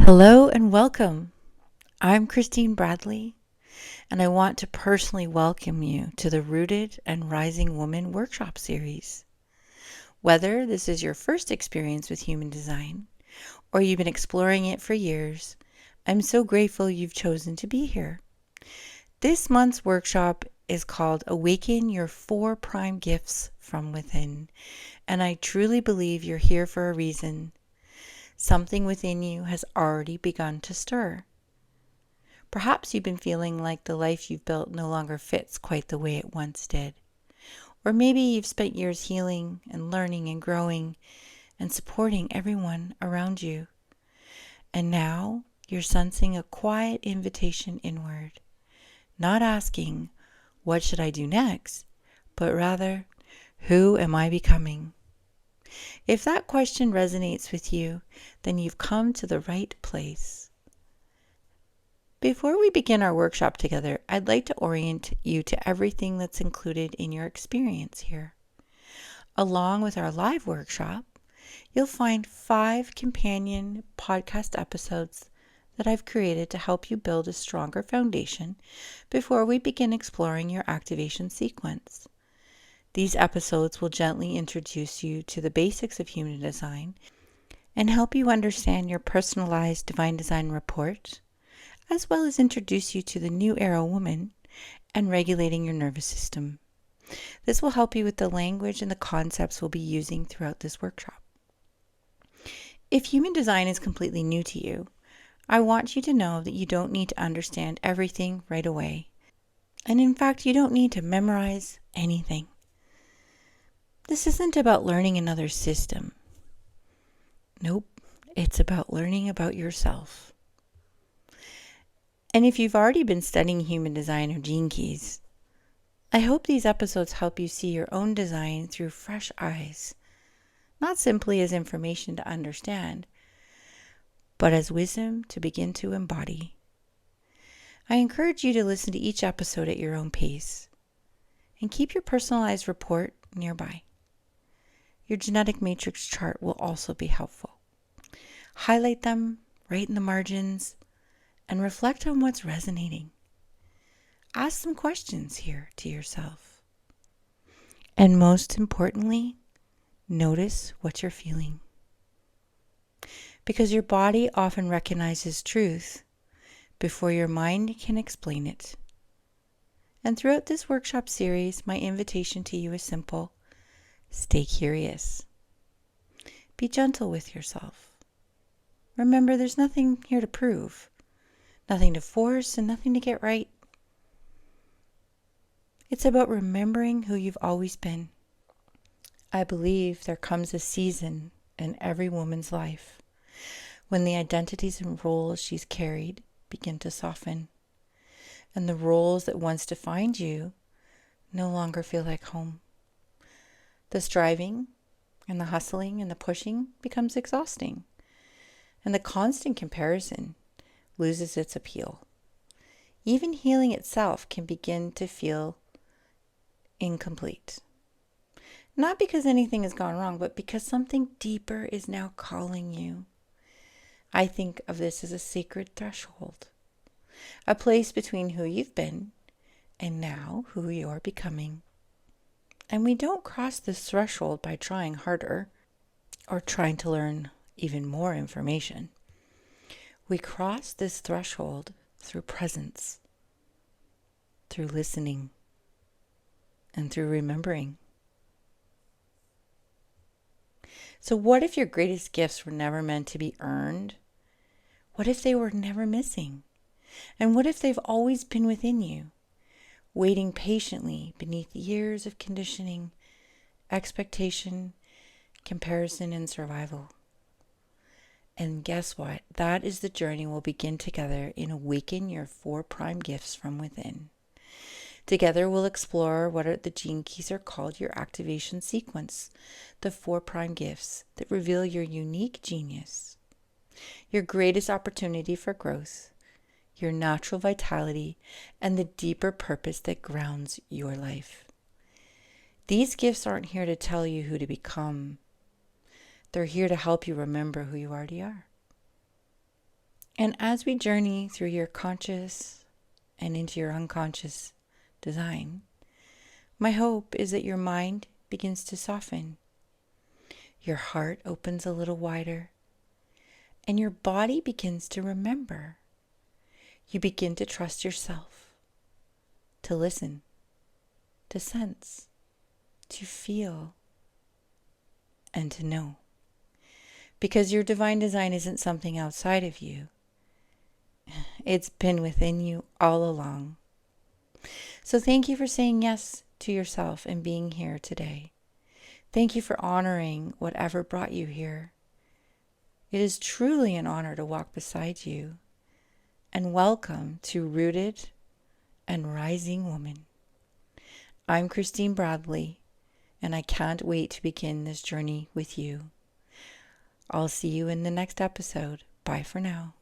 Hello and welcome. I'm Christine Bradley, and I want to personally welcome you to the Rooted and Rising Woman Workshop Series. Whether this is your first experience with human design or you've been exploring it for years, I'm so grateful you've chosen to be here. This month's workshop is called Awaken Your 4 Prime Gifts from Within, and I truly believe you're here for a reason. Something within you has already begun to stir. Perhaps you've been feeling like the life you've built no longer fits quite the way it once did. Or maybe you've spent years healing and learning and growing and supporting everyone around you. And now you're sensing a quiet invitation inward, not asking, what should I do next? But rather, who am I becoming? If that question resonates with you, then you've come to the right place. Before we begin our workshop together, I'd like to orient you to everything that's included in your experience here. Along with our live workshop, you'll find 5 companion podcast episodes that I've created to help you build a stronger foundation before we begin exploring your activation sequence. These episodes will gently introduce you to the basics of human design and help you understand your personalized divine design report, as well as introduce you to the new era woman and regulating your nervous system. This will help you with the language and the concepts we'll be using throughout this workshop. If human design is completely new to you, I want you to know that you don't need to understand everything right away. And in fact, you don't need to memorize anything. This isn't about learning another system. Nope, it's about learning about yourself. And if you've already been studying human design or gene keys, I hope these episodes help you see your own design through fresh eyes, not simply as information to understand, but as wisdom to begin to embody. I encourage you to listen to each episode at your own pace and keep your personalized report nearby. Your genetic matrix chart will also be helpful. Highlight them, write in the margins, and reflect on what's resonating. Ask some questions here to yourself. And most importantly, notice what you're feeling. Because your body often recognizes truth before your mind can explain it. And throughout this workshop series, my invitation to you is simple. Stay curious. Be gentle with yourself. Remember, there's nothing here to prove, nothing to force, and nothing to get right. It's about remembering who you've always been. I believe there comes a season in every woman's life when the identities and roles she's carried begin to soften, and the roles that once defined you no longer feel like home. The striving and the hustling and the pushing becomes exhausting, and the constant comparison loses its appeal. Even healing itself can begin to feel incomplete. Not because anything has gone wrong, but because something deeper is now calling you. I think of this as a sacred threshold, a place between who you've been and now who you're becoming. And we don't cross this threshold by trying harder or trying to learn even more information. We cross this threshold through presence, through listening, and through remembering. So what if your greatest gifts were never meant to be earned? What if they were never missing? And what if they've always been within you, waiting patiently beneath years of conditioning, expectation, comparison, and survival? And guess what? That is the journey we'll begin together in Awaken Your 4 Prime Gifts from Within. Together we'll explore what the gene keys are called, your activation sequence, the 4 prime gifts that reveal your unique genius, your greatest opportunity for growth, your natural vitality, and the deeper purpose that grounds your life. These gifts aren't here to tell you who to become. They're here to help you remember who you already are. And as we journey through your conscious and into your unconscious design, my hope is that your mind begins to soften, your heart opens a little wider, and your body begins to remember. You begin to trust yourself, to listen, to sense, to feel, and to know. Because your divine design isn't something outside of you. It's been within you all along. So thank you for saying yes to yourself and being here today. Thank you for honoring whatever brought you here. It is truly an honor to walk beside you. And welcome to Rooted and Rising Woman. I'm Christine Bradley, and I can't wait to begin this journey with you. I'll see you in the next episode. Bye for now.